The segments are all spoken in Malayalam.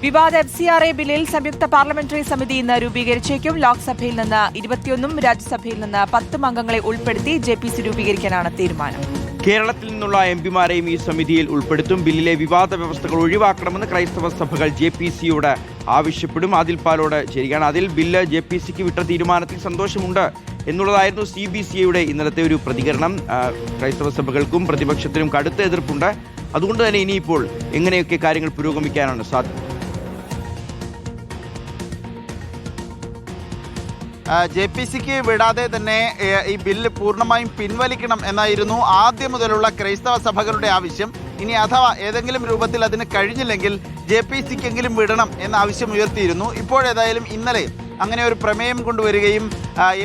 വിവാദ FCRA ബില്ലിൽ സംയുക്ത പാർലമെന്ററി സമിതി ഇന്ന് രൂപീകരിച്ചേക്കും. ലോക്സഭയിൽ നിന്ന് 21 രാജ്യസഭയിൽ നിന്ന് 10 അംഗങ്ങളെ ഉൾപ്പെടുത്തി JPC രൂപീകരിക്കാനാണ് തീരുമാനം. കേരളത്തിൽ നിന്നുള്ള എംപിമാരെയും ഈ സമിതിയിൽ ഉൾപ്പെടുത്തും. ബില്ലിലെ വിവാദ വ്യവസ്ഥകൾ ഒഴിവാക്കണമെന്ന് ക്രൈസ്തവ സഭകൾ JPCയോട് ആവശ്യപ്പെടും. ആദിൽ പാലോട് ചേരുകയാണ്. അതിൽ ബില്ല് JPCക്ക് വിട്ട തീരുമാനത്തിൽ സന്തോഷമുണ്ട് എന്നുള്ളതായിരുന്നു CBCയുടെ ഇന്നലത്തെ ഒരു പ്രതികരണം. ക്രൈസ്തവ സഭകൾക്കും പ്രതിപക്ഷത്തിനും കടുത്ത എതിർപ്പുണ്ട്. അതുകൊണ്ട് തന്നെ ഇനിയിപ്പോൾ എങ്ങനെയൊക്കെ കാര്യങ്ങൾ പുരോഗമിക്കാനാണ് സാധ്യത? JPCക്ക് വിടാതെ തന്നെ ഈ ബില്ല് പൂർണ്ണമായും പിൻവലിക്കണം എന്നായിരുന്നു ആദ്യം മുതലുള്ള ക്രൈസ്തവ സഭകളുടെ ആവശ്യം. ഇനി അഥവാ ഏതെങ്കിലും രൂപത്തിൽ അതിന് കഴിഞ്ഞില്ലെങ്കിൽ JPCക്കെങ്കിലും വിടണം എന്ന ആവശ്യം ഉയർത്തിയിരുന്നു. ഇപ്പോഴേതായാലും ഇന്നലെ അങ്ങനെ ഒരു പ്രമേയം കൊണ്ടുവരികയും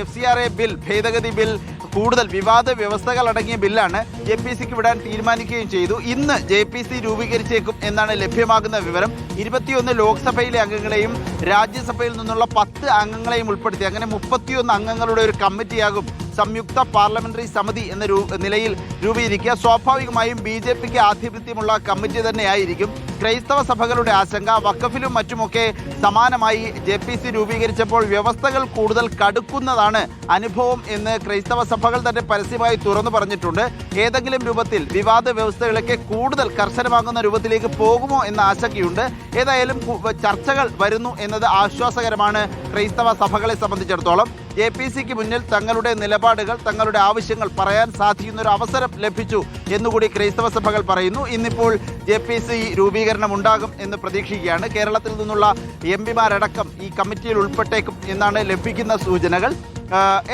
FCRA ബിൽ, ഭേദഗതി ബിൽ, കൂടുതൽ വിവാദ വ്യവസ്ഥകൾ അടങ്ങിയ ബില്ലാണ് JPCക്ക് വിടാൻ തീരുമാനിക്കുകയും ചെയ്തു. ഇന്ന് JPC രൂപീകരിച്ചേക്കും എന്നാണ് ലഭ്യമാകുന്ന വിവരം. 21 ലോക്സഭയിലെ അംഗങ്ങളെയും രാജ്യസഭയിൽ നിന്നുള്ള 10 അംഗങ്ങളെയും ഉൾപ്പെടുത്തി അങ്ങനെ 31 അംഗങ്ങളുടെ ഒരു കമ്മിറ്റിയാകും സംയുക്ത പാർലമെന്ററി സമിതി എന്ന നിലയിൽ രൂപീകരിക്കുക. സ്വാഭാവികമായും BJPക്ക് ആധിപത്യമുള്ള കമ്മിറ്റി തന്നെയായിരിക്കും. ക്രൈസ്തവ സഭകളുടെ ആശങ്ക വഖഫിലും മറ്റുമൊക്കെ സമാനമായി JPC രൂപീകരിച്ചപ്പോൾ വ്യവസ്ഥകൾ കൂടുതൽ കടുക്കുന്നതാണ് അനുഭവം എന്ന് ക്രൈസ്തവ സഭകൾ തന്നെ പരസ്യമായി തുറന്നു പറഞ്ഞിട്ടുണ്ട്. ഏതെങ്കിലും രൂപത്തിൽ വിവാദ വ്യവസ്ഥകളൊക്കെ കൂടുതൽ കർശനമാകുന്ന രൂപത്തിലേക്ക് പോകുമോ എന്ന ആശങ്കയുണ്ട്. ഏതായാലും ചർച്ചകൾ വരുന്നു എന്നത് ആശ്വാസകരമാണ് ക്രൈസ്തവ സഭകളെ സംബന്ധിച്ചിടത്തോളം. JPCക്ക് മുന്നിൽ തങ്ങളുടെ നിലപാടുകൾ, തങ്ങളുടെ ആവശ്യങ്ങൾ പറയാൻ സാധിക്കുന്ന ഒരു അവസരം ലഭിച്ചു എന്നുകൂടി ക്രൈസ്തവ സഭകൾ പറയുന്നു. ഇന്നിപ്പോൾ JPC രൂപീകരണം ഉണ്ടാകും എന്ന് പ്രതീക്ഷിക്കുകയാണ്. കേരളത്തിൽ നിന്നുള്ള എംപിമാരടക്കം ഈ കമ്മിറ്റിയിൽ ഉൾപ്പെട്ടേക്കും എന്നാണ് ലഭിക്കുന്ന സൂചനകൾ.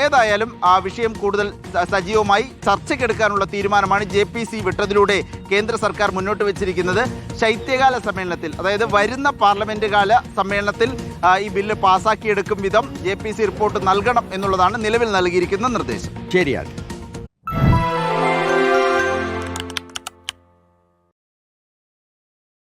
ഏതായാലും ആ വിഷയം കൂടുതൽ സജീവമായി ചർച്ചയ്ക്കെടുക്കാനുള്ള തീരുമാനമാണ് JPC വിട്ടതിലൂടെ കേന്ദ്ര സർക്കാർ മുന്നോട്ട് വെച്ചിരിക്കുന്നത്. ശൈത്യകാല സമ്മേളനത്തിൽ, അതായത് വരുന്ന പാർലമെന്റ് കാല സമ്മേളനത്തിൽ ഈ ബില്ല് പാസാക്കിയെടുക്കും വിധം JPC റിപ്പോർട്ട് നൽകണം എന്നുള്ളതാണ് നിലവിൽ നൽകിയിരിക്കുന്ന നിർദ്ദേശം. ശരിയാണ്.